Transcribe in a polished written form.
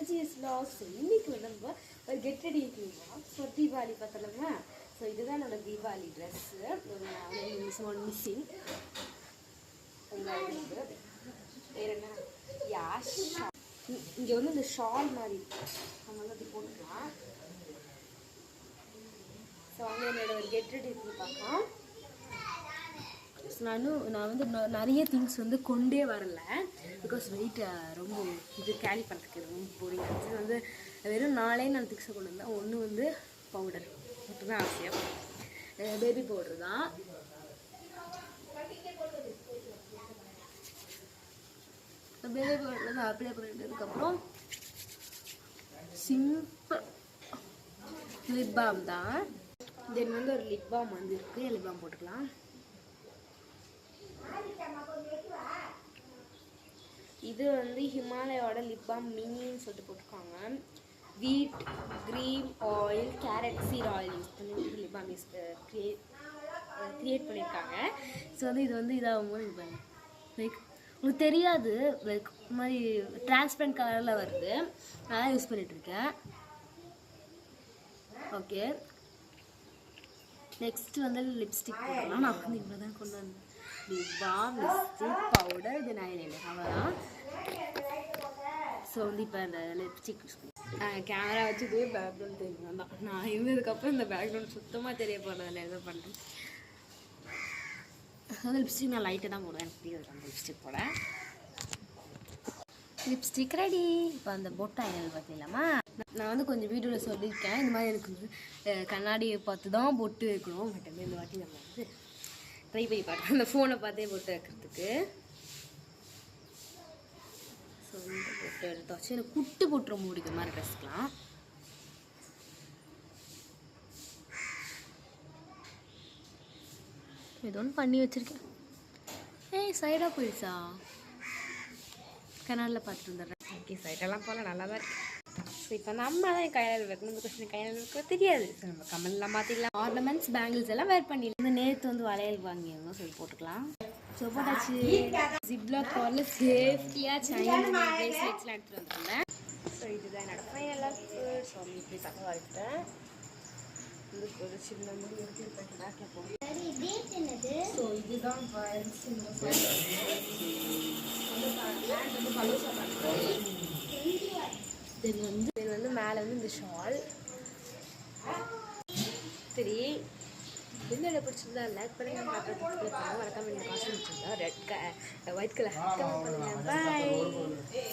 GS vlogs. இன்னைக்கு வந்து நம்ம ஒரு get ready vlog for Deepavali பார்த்தலாமா. ஸோ இதுதான் என்னோட தீபாவளி ட்ரெஸ்ஸு. ஒரு மிஸ்ஸிங் வேறு என்ன யாஷா. இங்கே வந்து இந்த ஷால் மாதிரி நம்ம வந்து அப்படி போட்டுக்கலாம். ஸோ வந்து என்னோட ஒரு கெட் ரெடி பார்க்கலாம். நான் வந்து நிறைய திங்ஸ் வந்து கொண்டே வரல, பிகாஸ் வெயிட் ரொம்ப இது கேரி பண்ணுறதுக்கு ரொம்ப போரிங் ஆச்சு. வந்து வெறும் 4 திங்ஸை கொண்டு வந்தேன். ஒன்று வந்து பவுடர் மட்டும்தான் அவசியம், பேபி பவுடர் தான். பேபி பவுடர் வந்து அப்ளை பண்ணிட்டதுக்கப்புறம் சிம்பிள் லிப் பாம் தான். தென் வந்து ஒரு லிப் பாம் வந்து இருக்குது, லிப் பாம் போட்டுக்கலாம். இது வந்து ஹிமாலயோட லிப் பாம் மினின்னு சொல்லிட்டு போட்டிருக்காங்க. வீட் green oil carrot seed oil use பண்ணி லிப் பாம் க்ரியேட் பண்ணியிருக்காங்க. ஸோ வந்து இது வந்து இதாகும்போது இது பண்ணு லைக் உங்களுக்கு தெரியாது, லைக் இந்த மாதிரி டிரான்ஸ்பரண்ட் கலரில் வருது. நான் யூஸ் பண்ணிகிட்ருக்கேன். ஓகே, நெக்ஸ்ட் வந்து லிப்ஸ்டிக் போடலாம். நான் வந்து இவ்வளோ தான் கொண்டு வந்தேன். லிப் பாம், லிப்ஸ்டிக், பவுடர், இது ஐலைனர், அவ்வளோதான். ஸோ வந்து இப்போ அந்த லிப்ஸ்டிக் கேமரா வச்சுட்டு பேக்ரவுண்ட் தெரியும் தான். நான் இருந்ததுக்கப்புறம் இந்த பேக்ரவுண்ட் சுத்தமாக தெரிய போகிறதில்ல, எதோ பண்ணுறேன். அதாவது லிப்ஸ்டிக் நான் லைட்டாக தான் போடுவேன், எனக்கு பிடிக்காது அந்த லிப்ஸ்டிக் போட. Lipstick ready. இப்போ அந்த பொட்டு ஐலைனர் பார்த்தீங்களாமா, நான் வந்து கொஞ்சம் வீடியோவில் சொல்லியிருக்கேன், இந்த மாதிரி எனக்கு வந்து கண்ணாடியை பார்த்து தான் பொட்டு வைக்கணும். பட் இந்த வாட்டி நம்ம வந்து ட்ரை பண்ணி பார்க்கலாம், அந்த ஃபோனை பார்த்தே பொட்டு வைக்கிறதுக்கு. ஸோ இந்த பொட்டு எடுத்தாச்சு. எனக்கு குட்டு பொட்டு ரொம்ப பிடிக்கிற மாதிரி ட்ரெஸ்க்கலாம். ஏதோ ஒன்று பண்ணி வச்சுருக்கேன். சைடாக போயிடுச்சா, கண்ணாடியில் பார்த்துட்டு வந்துடுறேன். ஓகே, சைடெல்லாம் போகல, நல்லா தான் இருக்கு. ஸோ இப்போ நம்ம தான் கையில் வைக்கணும், பிகாஸ் கையில் வைக்க தெரியாது. ஸோ நம்ம கமெண்ட்லாம் மாற்றிக்கலாம். ஆர்னமெண்ட்ஸ், பேங்கிள்ஸ் எல்லாம் வேர் பண்ணிடலாம். நேற்று வந்து வளையல் வாங்கியிருந்தோம், சொல்லி போட்டுக்கலாம். ஸோ போட்டாச்சு. ஜிப்லாக் கவரில் சேஃப்டியாக செயின் பிரேஸ்லெட்ஸ்லாம் எடுத்துகிட்டு வந்துருந்தேன். ஸோ இதுதான் என்னோட ஃபைனல் அவுட்ஃபிட். ஸோ இப்படி பக்கம் வரைக்கிறேன். இதுக்கு ஒரு சின்ன முடி எடுத்து பேக்கில் போகிறேன். ஸோ இதுதான் தென் வந்து மேலே வந்து இந்த ஷால். சரி, வீடியோ பிடிச்சிருந்தா லைக் பண்ணுங்க, மறக்காம இந்த காஸ்டியூம் பிடிச்சிருந்தா ஒயிட் கலர் கமெண்ட் பண்ணுங்க. பாய்.